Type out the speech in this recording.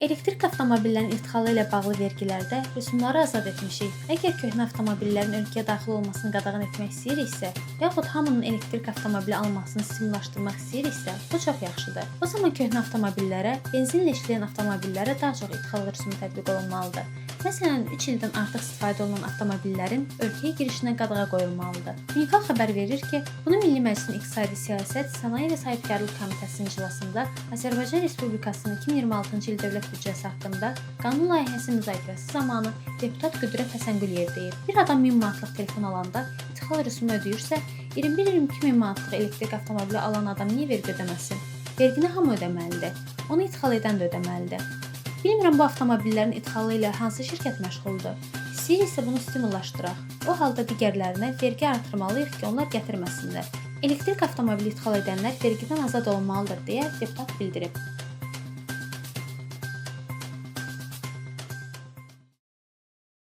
Elektrik avtomobillərin idxalı ilə bağlı vergilərdə rüsumları azad etmişik. Əgər köhnə avtomobillərin ölkəyə daxil olmasını qadağan etmək istəyiriksə, yaxud hamının elektrik avtomobili almasını stimullaşdırmaq istəyiriksə, bu çox yaxşıdır. O zaman köhnə avtomobillərə, benzinlə işləyən avtomobillərə daha çox idxal rüsumu tətbiq olunmalıdır. Məsələn, 3 ildən artıq istifadə olunan avtomobillərin ölkəyə girişinə qadağa qoyulmalıdır. Unikal xəbər verir ki, bunu Milli Məclisin İqtisadi Siyasət, Sənaye və Sahibkarlıq Komitəsinin iclasında Azərbaycan Respublikasının 2026-cı il dövlət büdcəsi haqqında qanun layihəsi müzakirəsi zamanı deputat Qüdrət Həsənquliyev deyib. Bir adam 1000 manatlıq telefon alanda idxal rüsumu ödəyirsə, 21-22 min manatlıq elektrik avtomobili alan adam niyə vergi ödəməsin? Vergini hamı ödəməlidir. Onu idxal edən də ödəməlidir. Bilmirəm bu avtomobillərin idxalı ilə hansı şirkət məşğuldur. İstəyiriksə bunu stimullaşdıraq. O halda digərlərinə vergi artırmalıyıq ki, onlar gətirməsinlər. Elektrik avtomobili idxal edənlər vergidən azad olmalıdır deyə deputat bildirib.